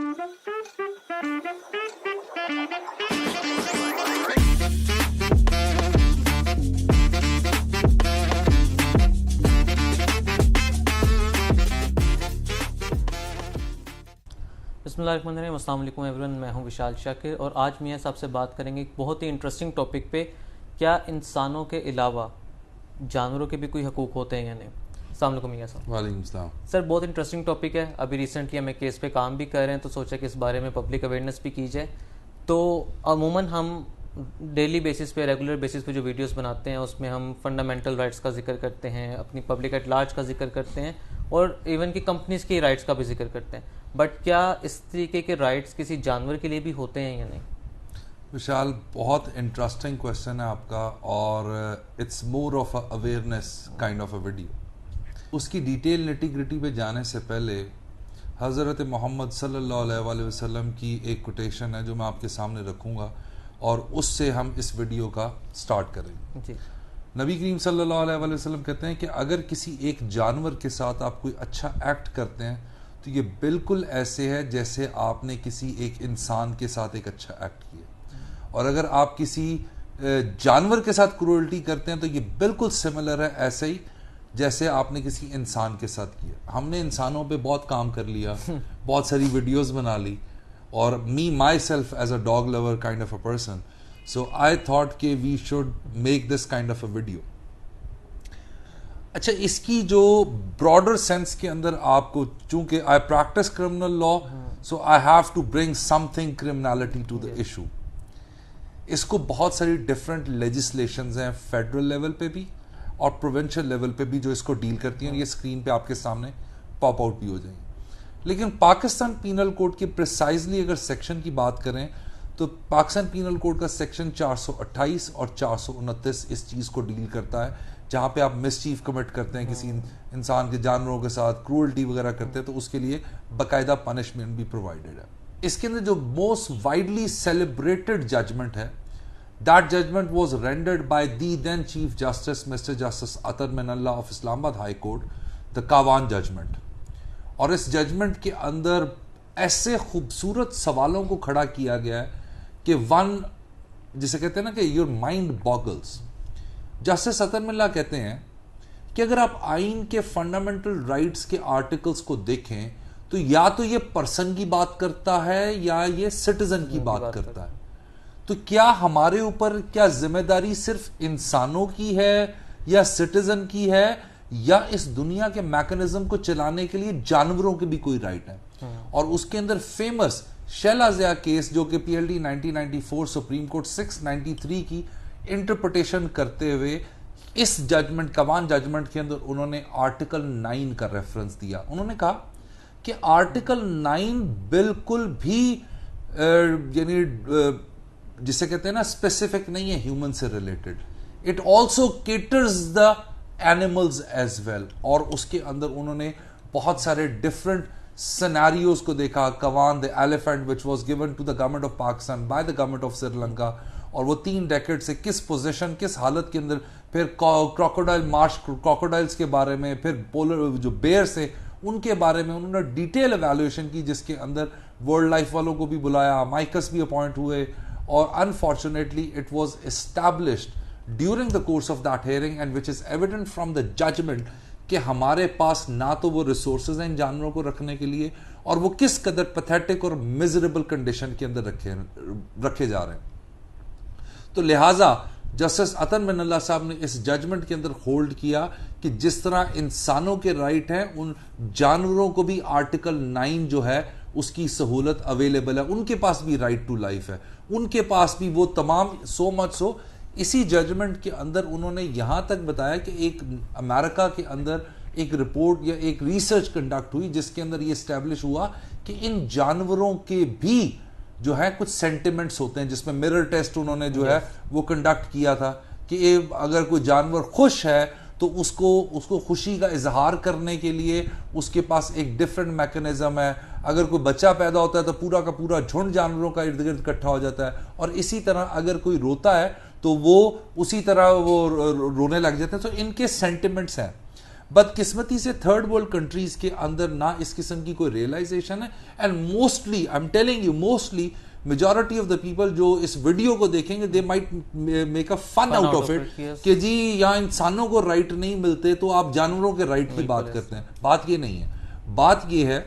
बिस्मिल्लाहिर्रहमानिर्रहीम, अस्सलाम वालेकुम एवरीवन। मैं हूं विशाल शाकिर और आज मियां साहब से बात करेंगे एक बहुत ही इंटरेस्टिंग टॉपिक पे, क्या इंसानों के अलावा जानवरों के भी कोई हकूक़ होते हैं या नहीं। अस्सलाम वालेकुम मियां साहब। वालेकुम सलाम। सर, बहुत इंटरेस्टिंग टॉपिक है। अभी रिसेंटली हमें केस पे काम भी कर रहे हैं, तो सोचा कि इस बारे में पब्लिक अवेयरनेस भी की जाए। तो अमूमन हम डेली बेसिस पे, रेगुलर बेसिस पे जो वीडियोस बनाते हैं उसमें हम फंडामेंटल राइट्स का जिक्र करते हैं, अपनी पब्लिक एट लार्ज का जिक्र करते हैं और इवन की कंपनीज के राइट्स का भी जिक्र करते हैं। बट क्या इस तरीके के राइट्स किसी जानवर के लिए भी होते हैं या नहीं? विशाल, बहुत इंटरेस्टिंग क्वेश्चन है आपका और it's more of a awareness kind of a video. उसकी डिटेल निटी-ग्रिटी पे जाने से पहले हज़रत मोहम्मद सल्लल्लाहु अलैहि वसल्लम की एक कोटेशन है जो मैं आपके सामने रखूँगा और उससे हम इस वीडियो का स्टार्ट करेंगे। जी। नबी करीम सल्लल्लाहु अलैहि वसल्लम कहते हैं कि अगर किसी एक जानवर के साथ आप कोई अच्छा एक्ट करते हैं तो ये बिल्कुल ऐसे है जैसे आपने किसी एक इंसान के साथ एक अच्छा एक्ट किया, और अगर आप किसी जानवर के साथ क्रूरल्टी करते हैं तो ये बिल्कुल सिमिलर है ऐसे ही जैसे आपने किसी इंसान के साथ किया। हमने इंसानों पे बहुत काम कर लिया, बहुत सारी वीडियोस बना ली, और me myself as a dog lover kind of a person, so I thought कि we should make this kind of a video. अच्छा, इसकी जो ब्रॉडर सेंस के अंदर आपको, चूंकि I practise criminal law, so I have to bring something criminality to the issue. इसको बहुत सारी डिफरेंट लेजिस्लेशंस हैं, फेडरल लेवल पे भी और प्रोविंशियल लेवल पे भी, जो इसको डील करती हैं। ये स्क्रीन पे आपके सामने पॉप आउट भी हो जाएंगे। लेकिन पाकिस्तान पीनल कोड के प्रिसाइजली अगर सेक्शन की बात करें तो पाकिस्तान पीनल कोड का सेक्शन 428 और 429 इस चीज़ को डील करता है, जहाँ पे आप मिसचीफ कमिट करते हैं किसी इंसान के, जानवरों के साथ क्रूअल्टी वगैरह करते हैं, तो उसके लिए बाकायदा पनिशमेंट भी प्रोवाइडेड है। इसके अंदर जो मोस्ट वाइडली सेलिब्रेटेड जजमेंट है, that judgment was rendered by the then chief justice mister justice Athar Minallah of Islamabad high court, the Kaavan judgment. और इस जजमेंट के अंदर ऐसे खूबसूरत सवालों को खड़ा किया गया है कि वन, जिसे कहते हैं ना कि योर माइंड बॉगल्स। जस्टिस अतर मिल्ला कहते हैं कि अगर आप आइन के फंडामेंटल राइट्स के आर्टिकल्स को देखें तो या तो ये पर्सन की बात करता है या ये सिटीजन की बात करता है। तो क्या हमारे ऊपर, क्या जिम्मेदारी सिर्फ इंसानों की है या सिटीजन की है, या इस दुनिया के मैकेनिज्म को चलाने के लिए जानवरों के भी कोई राइट है? और उसके अंदर फेमस शैला ज़िया केस, जो कि पीएलडी 1994 सुप्रीम कोर्ट 693 की इंटरप्रिटेशन करते हुए इस जजमेंट, कवान जजमेंट के अंदर उन्होंने आर्टिकल 9 का रेफरेंस दिया। उन्होंने कहा कि आर्टिकल 9 बिल्कुल भी यानी जिसे कहते हैं ना स्पेसिफिक नहीं है ह्यूमन से related, it also caters the animals as well. और उसके अंदर उन्होंने बहुत सारे डिफरेंट सिनेरियोज को देखा। Kaavan the elephant which was given to the government of Pakistan by the government of Sri Lanka, और वो 3 डेकेड से किस पोजीशन, किस हालत के अंदर, फिर क्रोकोडाइल, मार्श क्रोकोडाइल्स के बारे में, फिर पोलर जो बेयर से उनके बारे में उन्होंने डिटेल एवेल्युएशन की, जिसके अंदर वर्ल्ड लाइफ वालों को भी बुलाया, माइकस भी अपॉइंट हुए, और unfortunately it was established during the course of that hearing and which is evident from the judgment कि हमारे पास ना तो वो रिसोर्सेज हैं इन जानवरों को रखने के लिए, और वो किस कदर पैथेटिक और मिजरेबल कंडीशन के अंदर रखे जा रहे हैं। तो लिहाजा जस्टिस अतर मिनल्ला साहब ने इस जजमेंट के अंदर होल्ड किया कि जिस तरह इंसानों के राइट हैं, उन जानवरों को भी आर्टिकल 9 जो है उसकी सहूलत अवेलेबल है, उनके पास भी राइट टू लाइफ है, उनके पास भी वो तमाम, सो मच सो इसी जजमेंट के अंदर उन्होंने यहां तक बताया कि एक अमेरिका के अंदर एक रिपोर्ट या एक रिसर्च कंडक्ट हुई जिसके अंदर ये एस्टैब्लिश हुआ कि इन जानवरों के भी जो है कुछ सेंटिमेंट्स होते हैं, जिसमें मिरर टेस्ट उन्होंने जो है वो कंडक्ट किया था कि अगर कोई जानवर खुश है तो उसको खुशी का इजहार करने के लिए उसके पास एक डिफरेंट मैकेनिज्म है। अगर कोई बच्चा पैदा होता है तो पूरा का पूरा झुंड जानवरों का इर्द गिर्द इकट्ठा हो जाता है, और इसी तरह अगर कोई रोता है तो वो उसी तरह वो रोने लग जाते हैं। तो इनके सेंटिमेंट्स हैं। बदकिस्मती से थर्ड वर्ल्ड कंट्रीज के अंदर ना इस किस्म की कोई रियलाइजेशन है, and mostly I am telling you, mostly majority of the people जो इस वीडियो को देखेंगे they might make a fun out of it कि जी यहाँ इंसानों को राइट नहीं मिलते तो आप जानवरों के राइट की बात करते हैं। बात ये नहीं है, बात ये है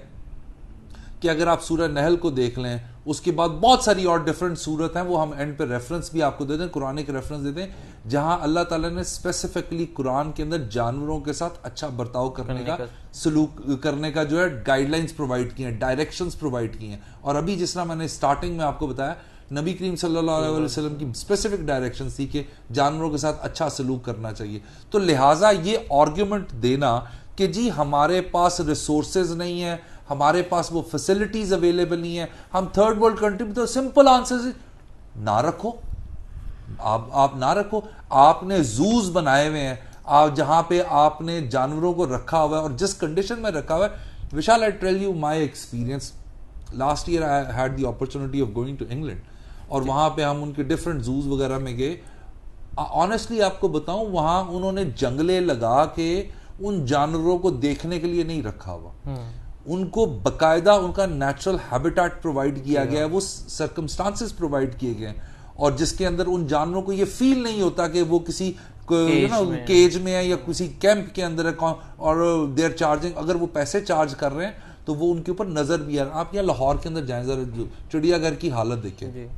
कि अगर आप सूरह नहल को देख लें, उसके बाद बहुत सारी और डिफरेंट सूरत हैं, वो हम एंड पे रेफरेंस भी आपको दे दें, कुरानिक रेफरेंस देते हैं, जहां अल्लाह ताला ने स्पेसिफिकली कुरान के अंदर जानवरों के साथ अच्छा बर्ताव करने का सलूक करने का जो है गाइडलाइंस प्रोवाइड किए हैं, डायरेक्शंस प्रोवाइड किए हैं। और अभी जिस तरह मैंने स्टार्टिंग में आपको बताया, नबी करीम सल्लल्लाहु अलैहि वसल्लम की स्पेसिफिक डायरेक्शन थी कि जानवरों के साथ अच्छा सलूक करना चाहिए। तो लिहाजा ये आर्ग्यूमेंट देना कि जी हमारे पास रिसोर्सेज नहीं है, हमारे पास वो फैसिलिटीज अवेलेबल नहीं है, हम थर्ड वर्ल्ड कंट्री में, तो सिंपल आंसर ना रखो, आप ना रखो। आपने जूज बनाए हुए हैं, आप जहां पे आपने जानवरों को रखा हुआ है और जिस कंडीशन में रखा हुआ है। Vishal, I tell you my experience, last year I had the opportunity of going to England, और वहां पे हम उनके डिफरेंट जूज वगैरह में गए। ऑनेस्टली आपको बताऊं, वहां उन्होंने जंगले लगा के उन जानवरों को देखने के लिए नहीं रखा हुआ, उनको बकायदा उनका नेचुरल हैबिटेट प्रोवाइड किया गया है, वो सर्कमस्टांसेस प्रोवाइड किए गए हैं, और जिसके अंदर उन जानवरों को ये फील नहीं होता कि वो किसी केज में है या किसी कैंप के अंदर है, और दे आर चार्जिंग, अगर वो पैसे चार्ज कर रहे हैं तो वो उनके ऊपर नजर भी आ रहा है। आप यहाँ लाहौर के अंदर जाएं, जरा चिड़ियाघर की हालत देखें।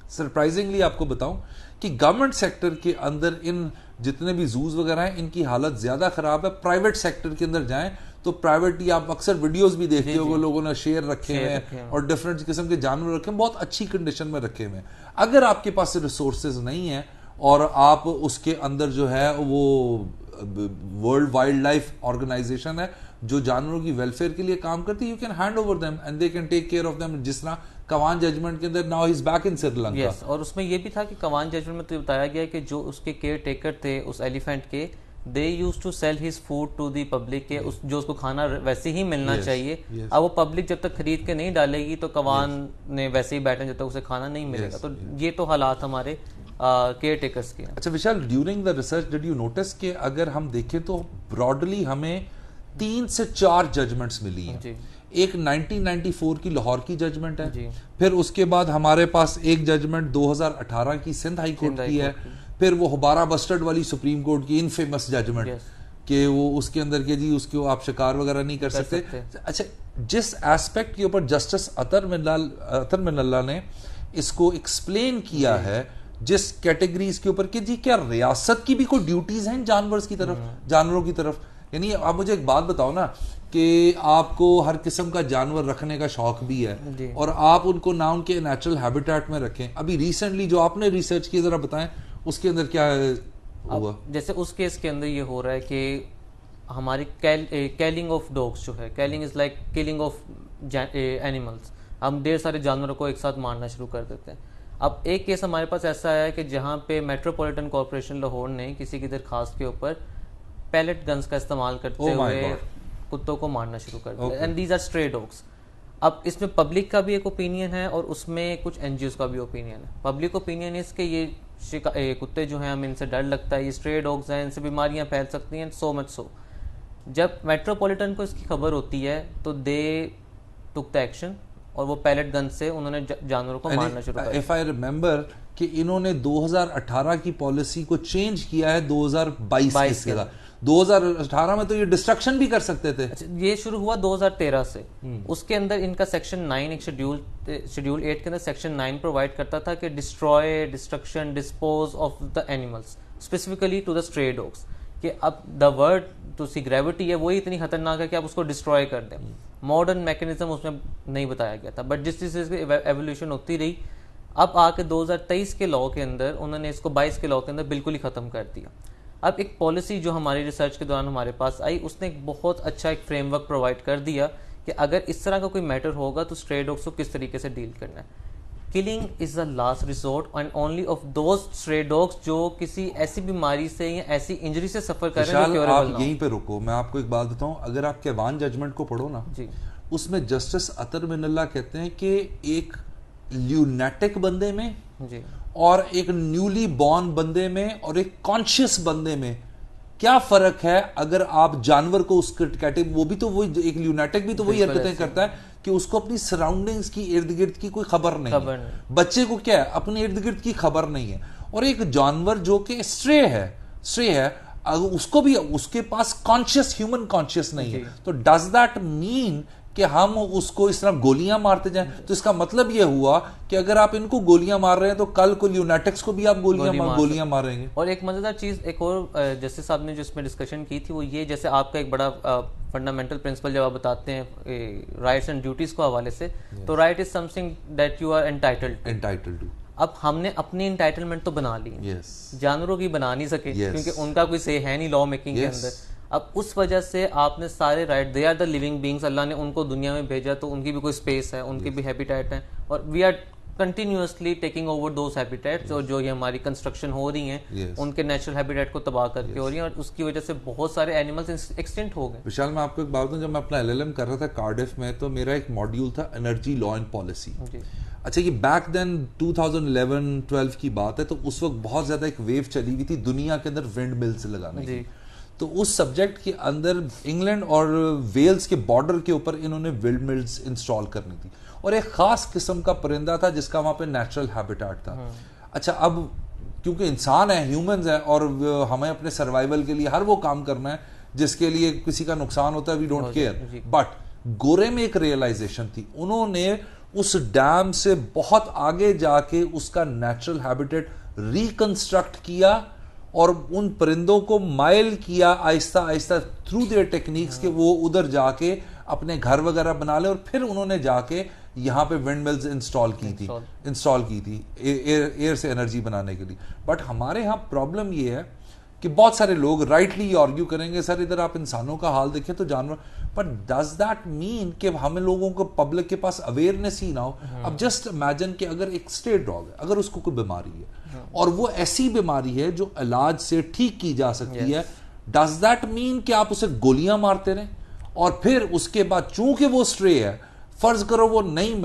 सरप्राइजिंगली आपको बताऊं कि गवर्नमेंट सेक्टर के अंदर इन जितने भी जूज वगैरह हैं, इनकी हालत ज्यादा खराब है। प्राइवेट सेक्टर के अंदर जाएं तो प्राइवेटली आप अक्सर वीडियोस भी देखते हो, लोगों ने शेर रखे हुए हैं और डिफरेंट किस्म के जानवर रखे हैं, बहुत अच्छी कंडीशन में रखे हुए हैं। अगर आपके पास रिसोर्सेज नहीं है और आप उसके अंदर जो है वो वर्ल्ड वाइल्ड लाइफ ऑर्गेनाइजेशन है जो जानवरों की वेलफेयर के लिए काम करती है, you can hand over them and they can take care of them. जिस तरह कवान जजमेंट के अंदर now he is back in Sri Lanka. और उसमें यह भी था कि कवान जजमेंट में तो बताया गया कि जो उसके केयर टेकर थे उस एलिफेंट के, they use to sell his food to the public के, उस जो उसको खाना वैसे ही मिलना चाहिए। अब वो पब्लिक जब तक खरीद के नहीं डालेगी तो कवान ने वैसे ही बैठे जब तक उसे खाना नहीं मिलेगा। तो ये तो हालात हमारे केयर टेकर्स के। अच्छा Vishal, during the research did you notice कि अगर हम देखें तो ब्रॉडली हमें 3 से 4 जजमेंट्स मिली हैं। एक 1994 की लाहौर की जजमेंट है, फिर उसके बाद हमारे पास एक जजमेंट 2018 की सिंध हाई कोर्ट की है, फिर वो हुबारा बस्टर्ड वाली सुप्रीम कोर्ट की इनफेमस जजमेंट कि वो उसके अंदर के जी उसको आप शिकार वगैरह नहीं कर सकते। अच्छा, जिस एस्पेक्ट के ऊपर जस्टिस अतर मिनल्ला ने इसको एक्सप्लेन किया है, जिस कैटेगरीज के ऊपर कि जी क्या रियासत की भी कोई ड्यूटीज हैं जानवरों की तरफ। यानी आप मुझे एक बात बताओ ना कि आपको हर किस्म का जानवर रखने का शौक भी है और आप उनको ना उनके नेचुरल हैबिटेट में रखें। अभी रिसेंटली जो आपने रिसर्च की जरा बताएं उसके अंदर क्या हुआ? जैसे उस केस के अंदर ये हो रहा है कि हमारी कैलिंग ऑफ डॉग्स जो है, कैलिंग is like killing of animals, हम ढेर सारे जानवरों को एक साथ मारना शुरू कर देते हैं। अब एक केस हमारे पास ऐसा आया है कि जहाँ पे मेट्रोपॉलिटन कॉर्पोरेशन लाहौर ने किसी की दरखास्त के ऊपर पैलेट गन्स का इस्तेमाल करते हुए कुत्तों को मारना शुरू कर दिया, and these are stray dogs. अब इसमें पब्लिक का भी एक ओपिनियन है और उसमें कुछ एनजीओ का भी ओपिनियन है। पब्लिक ओपिनियन इसके ये कुत्ते जो हैं हमें इनसे डर लगता है, ये स्ट्रे डॉग्स हैं, इनसे बीमारियां फैल सकती हैं, सो मच सो। जब मेट्रोपॉलिटन को इसकी खबर होती है तो दे टुक द एक्शन और वो पैलेट गन से उन्होंने जानवरों को मारना शुरू किया। इफ आई रिमेंबर कि इन्होंने 2018 की पॉलिसी को चेंज किया है 2022 के बाद। 2018 में तो ये डिस्ट्रक्शन भी कर सकते थे। अच्छा, ये शुरू हुआ 2013 से। उसके अंदर इनका सेक्शन 9 एक शेड्यूल 8 के अंदर सेक्शन 9 प्रोवाइड करता था कि destroy, destruction, dispose of the animals specifically to the stray dogs. कि अब the word to see gravity है वही इतनी खतरनाक है कि आप उसको डिस्ट्रॉय कर दें। मॉडर्न मैकेनिज्म उसमें नहीं बताया गया था, बट जिस चीज़ की एवोल्यूशन होती रही, अब आके 2023 के लॉ के अंदर उन्होंने इसको 22 के लॉ के अंदर बिल्कुल ही ख़त्म कर दिया। अब एक पॉलिसी जो हमारी रिसर्च के दौरान हमारे पास आई, उसने एक बहुत अच्छा एक फ्रेमवर्क प्रोवाइड कर दिया कि अगर इस तरह का कोई मैटर होगा तो स्ट्रे डॉग्स को किस तरीके से डील करना है। Killing is the last resort and only of those stray dogs जो किसी ऐसी बीमारी से या ऐसी इंजरी से सफर कर रहे हैं। आप यहीं पे रुको, मैं आपको एक बात बताऊं। अगर आप केवान जजमेंट को पढ़ो ना जी, उसमें जस्टिस अतर मिनल्ला कहते हैं कि एक ल्यूनेटिक बंदे में जी और एक न्यूली बॉर्न बंदे में और एक कॉन्शियस बंदे में क्या फर्क है अगर आप जानवर को उस कैटेगरी, वो भी तो वही, एक ल्यूनेटिक भी तो वही हरकतें करता है कि उसको अपनी सराउंडिंग्स की, इर्द गिर्द की कोई खबर नहीं है। बच्चे को क्या है, अपने इर्द गिर्द की खबर नहीं है। और एक जानवर जो कि स्ट्रे है, उसको भी, उसके पास कॉन्शियस, ह्यूमन कॉन्शियस नहीं है। तो डज दैट मीन कि हम उसको इस तरह गोलियां मारते जाएं? तो इसका मतलब यह हुआ कि अगर आप इनको गोलियां मार रहे हैं तो कल को ल्यूनेटिक्स को भी आप गोलियां मारेंगे। और एक मजेदार चीज, एक और जैसे साहब ने जो इसमें डिस्कशन की थी, वो ये, जैसे आपका एक बड़ा फंडामेंटल प्रिंसिपल जब आप बताते हैं राइट्स एंड ड्यूटीज को हवाले से, तो right is something that you are entitled to. अब हमने अपनी एंटाइटलमेंट तो बना ली, जानवरों की बना नहीं सके, क्योंकि उनका कोई से है नहीं लॉ मेकिंग के अंदर। अब उस वजह से आपने सारे right, they are the living beings, Allah ने उनको दुनिया में भेजा तो उनकी भी कोई स्पेस है, उनकी भी हैबिटेट है, और we are continuously taking over those habitats, और जो ये हमारी कंस्ट्रक्शन हो रही हैं उनके नेचुरल हैबिटेट को तबाह करके हो रही हैं, और उसकी वजह से बहुत सारे एनिमल्स एक्सटिंक्ट हो गए। विशाल, मैं आपको एक बात बताऊं, जब मैं अपना LLM कर रहा था कार्डिफ में, तो मेरा एक मॉड्यूल था एनर्जी लॉ एंड पॉलिसी। अच्छा, ये बैक देन 2011-12 की बात है, तो उस वक्त बहुत ज्यादा एक वेव चली हुई थी दुनिया के अंदर विंड मिल्स लगाने की। तो उस सब्जेक्ट के अंदर इंग्लैंड और वेल्स के बॉर्डर के ऊपर इन्होंने विंड मिल्स इंस्टॉल करनी थी, और एक खास किस्म का परिंदा था जिसका वहां पे नेचुरल हैबिटेट था। अच्छा, अब क्योंकि इंसान है, ह्यूमंस है, और हमें अपने सर्वाइवल के लिए हर वो काम करना है जिसके लिए किसी का नुकसान होता है, वी डोंट केयर। बट गोरे में एक रियलाइजेशन थी, उन्होंने उस डैम से बहुत आगे जाके उसका नेचुरल हैबिटेट रिकंस्ट्रक्ट किया और उन परिंदों को माइल किया Aahista Aahista through their techniques के वो उधर जाके अपने घर वगैरह बना ले, और फिर उन्होंने जाके यहाँ पे विंड मिल्स इंस्टॉल की थी एयर से एनर्जी बनाने के लिए। बट हमारे यहाँ प्रॉब्लम ये है कि बहुत सारे लोग राइटली आर्ग्यू करेंगे, सर इधर आप इंसानों का हाल देखें तो जानवर, बट डज दैट मीन कि हमें लोगों को, पब्लिक के पास अवेयरनेस ही ना हो? अब जस्ट इमेजिन कि अगर एक स्ट्रे डॉग है, अगर उसको कोई बीमारी है और वो ऐसी बीमारी है जो इलाज से ठीक की जा सकती है, डज दैट मीन कि आप उसे गोलियां मारते रहें? और फिर उसके बाद चूंकि वो स्ट्रे है, फर्ज करो वो नहीं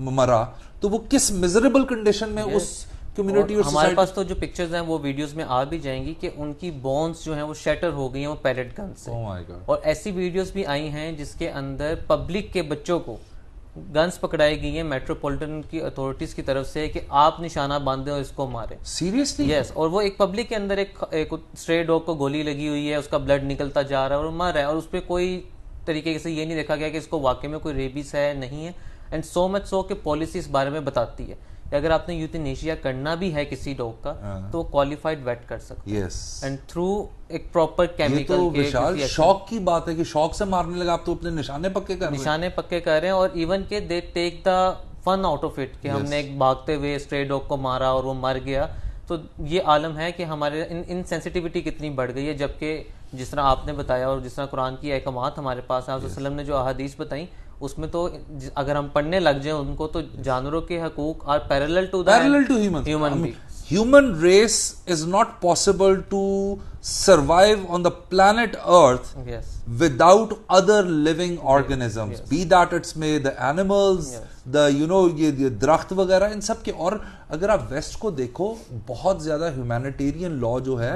मरा, तो वो किस मिजरेबल कंडीशन में उस कम्युनिटी और हमारे पास तो जो पिक्चर्स हैं वो वीडियोस में आ भी जाएंगी कि उनकी बोन्स जो हैं वो शैटर हो गई हैं वो पैलेट गन से। Oh my God. और ऐसी वीडियोस भी आई हैं जिसके अंदर पब्लिक के बच्चों को गन्स पकड़ाई गई हैं मेट्रोपॉलिटन की अथॉरिटीज की तरफ से कि आप निशाना बांधे और इसको मारे। सीरियसली? यस। और वो एक पब्लिक के अंदर एक स्ट्रे डॉग को गोली लगी हुई है, उसका ब्लड निकलता जा रहा है और मर रहा है, और उस पर कोई तरीके से ये नहीं देखा गया कि इसको वाकई में कोई रेबीज है नहीं है। एंड सो मच सो कि पॉलिसी इस बारे में बताती है कि अगर आपने यूथेनेशिया करना भी है किसी डॉग का तो क्वालिफाइड वेट कर सकते हैं। एंड थ्रू एक प्रॉपर केमिकल। ये तो विशाल शौक की बात है कि शौक से मारने लगा, आप तो अपने निशाने पक्के कर रहे हैं। और इवन के they take the fun out of it कि हमने एक भागते हुए स्ट्रे डॉग को मारा और वो मर गया। तो ये आलम है कि हमारे इन सेंसिटिविटी कितनी बढ़ गई है, जबकि जिस तरह आपने बताया और जिस तरह कुरान की अहकामात हमारे पास है, वसल्लम ने जो अहादीस बताई उसमें तो अगर हम पढ़ने लग जाए उनको तो जानवरों के हकूक are parallel to human being. Human race is not possible to survive on the planet Earth without other living organisms, be that it's may the animals, the ये दरख्त वगैरह इन सब के। और अगर आप वेस्ट को देखो, बहुत ज्यादा ह्यूमैनिटेरियन लॉ जो है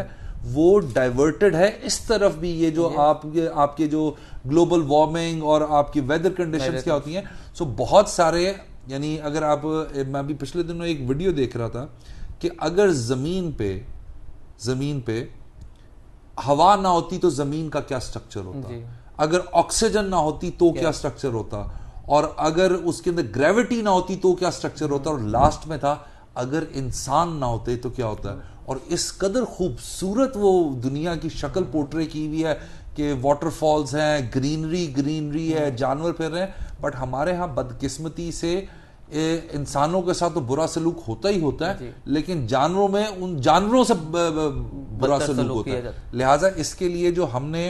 वो डाइवर्टेड है इस तरफ भी। ये जो आपके जो ग्लोबल वार्मिंग और आपकी वेदर कंडीशंस क्या होती हैं, सो बहुत सारे, यानी अगर आप, मैं अभी पिछले दिनों एक वीडियो देख रहा था कि अगर जमीन पे हवा ना होती तो जमीन का क्या स्ट्रक्चर होता, अगर ऑक्सीजन ना होती तो क्या स्ट्रक्चर होता, और अगर उसके अंदर ग्रेविटी ना होती तो क्या स्ट्रक्चर होता, और लास्ट में था अगर इंसान ना होते तो क्या होता है। और इस कदर खूबसूरत वो दुनिया की शक्ल पोर्ट्रे की हुई है कि वाटरफॉल्स हैं, ग्रीनरी है, जानवर फिर रहे हैं। बट हमारे यहाँ बदकिस्मती से इंसानों के साथ तो बुरा सलूक होता ही होता है, लेकिन जानवरों में उन जानवरों से बुरा सलूक होता है। लिहाजा इसके लिए जो हमने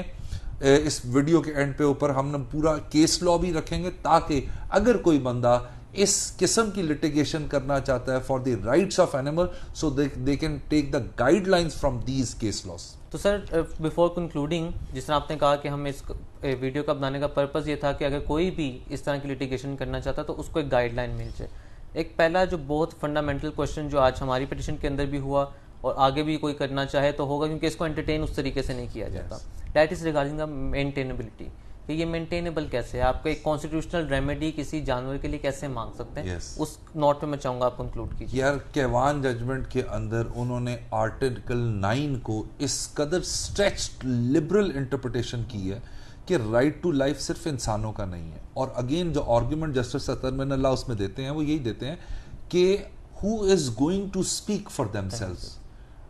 इस वीडियो के एंड पे ऊपर हमने पूरा केस लॉ भी रखेंगे, ताकि अगर कोई बंदा इस किस्म की लिटिगेशन करना चाहता है for the rights of animal, so they can take the guidelines from these case laws. तो सर, बिफोर कंक्लूडिंग, जिस तरह आपने कहा कि हम इस वीडियो का बनाने का पर्पस ये था कि अगर कोई भी इस तरह की लिटिगेशन करना चाहता तो उसको एक गाइडलाइन मिल जाए। एक पहला जो बहुत फंडामेंटल क्वेश्चन जो आज हमारी पिटिशन के अंदर भी हुआ और आगे भी कोई करना चाहे तो होगा, क्योंकि इसको एंटरटेन उस तरीके से नहीं किया जाता। That is regarding the maintainability, कि ये मेंटेनेबल कैसे है, आपका एक कॉन्स्टिट्यूशनल रेमेडी किसी जानवर के लिए कैसे मांग सकते हैं, उस नोट पे मैं चाहूंगा आप कंक्लूड कीजिए। यार केवान जजमेंट के अंदर उन्होंने आर्टिकल 9 को इस कदर स्ट्रेच्ड लिबरल इंटरप्रिटेशन की है कि राइट टू लाइफ सिर्फ इंसानों का नहीं है। और अगेन जो आर्ग्यूमेंट जस्टिस अतरमन अल्लाह उसमें देते हैं वो यही देते हैं कि who is going to speak for themselves.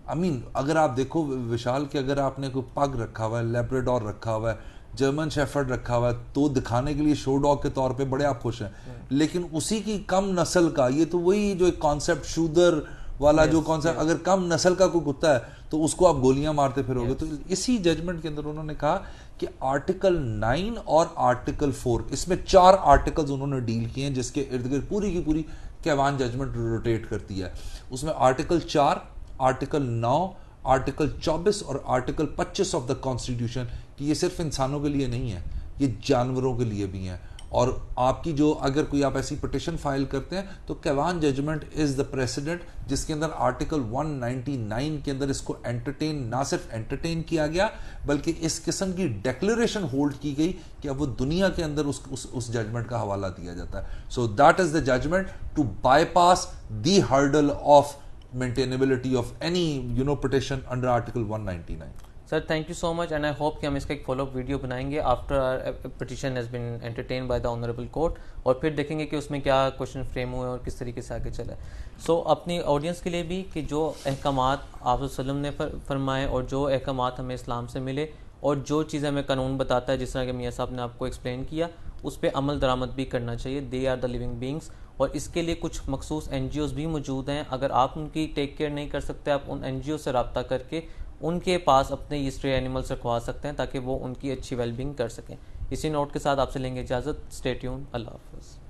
I mean अगर आप देखो विशाल के, अगर आपने कोई पग रखा हुआ है, लेब्राडोर रखा हुआ है, जर्मन शेफर्ड रखा हुआ है, तो दिखाने के लिए शो डॉग के तौर पे बड़े आप खुश हैं, लेकिन उसी की कम नस्ल का, ये तो वही जो एक कॉन्सेप्ट शूदर वाला जो कॉन्सेप्ट, अगर कम नस्ल का कोई कुत्ता है तो उसको आप गोलियां मारते फिरोगे। तो इसी जजमेंट के अंदर उन्होंने कहा कि आर्टिकल 9 और आर्टिकल 4, इसमें 4 आर्टिकल्स उन्होंने डील किए हैं जिसके इर्द गिर्द पूरी की पूरी केवान जजमेंट रोटेट करती है। उसमें आर्टिकल 4, आर्टिकल 9, आर्टिकल 24 और आर्टिकल 25 ऑफ द कॉन्स्टिट्यूशन, कि ये सिर्फ इंसानों के लिए नहीं है, ये जानवरों के लिए भी हैं। और आपकी जो अगर कोई आप ऐसी पिटिशन फाइल करते हैं तो केवान जजमेंट इज द प्रेसिडेंट, जिसके अंदर आर्टिकल 199 के अंदर इसको एंटरटेन, ना सिर्फ एंटरटेन किया गया बल्कि इस किस्म की डेक्लेरेशन होल्ड की गई कि अब वो दुनिया के अंदर उस जजमेंट का हवाला दिया जाता है। So that is the judgment to bypass the hurdle of maintainability of any petition under article 199। Sir thank you so much, and I hope कि हम इसका एक फॉलोअप वीडियो बनाएंगे after petition has been entertain by the honourable court, और फिर देखेंगे कि उसमें क्या क्वेश्चन फ्रेम हुए और किस तरीके से आगे चला है। सो अपनी ऑडियंस के लिए भी कि जो अहकामात आप वसल्लम ने फरमाए और जो अहकामात हमें इस्लाम से मिले और जो चीज़ें हमें कानून बताता है, जिस तरह के मियाँ साहब ने आपको एक्सप्लेन किया, उस पर अमल दरामद भी करना चाहिए। They are the living beings, और इसके लिए कुछ मखसूस NGOs भी मौजूद हैं। अगर आप उनकी टेक केयर नहीं कर सकते, आप उन NGO से रब्ता करके उनके पास अपने ये स्ट्रे एनिमल्स रखवा सकते हैं ताकि वो उनकी अच्छी वेलबींग कर सकें। इसी नोट के साथ आपसे लेंगे इजाज़त। स्टे ट्यून, अल्लाह हाफ़िज़।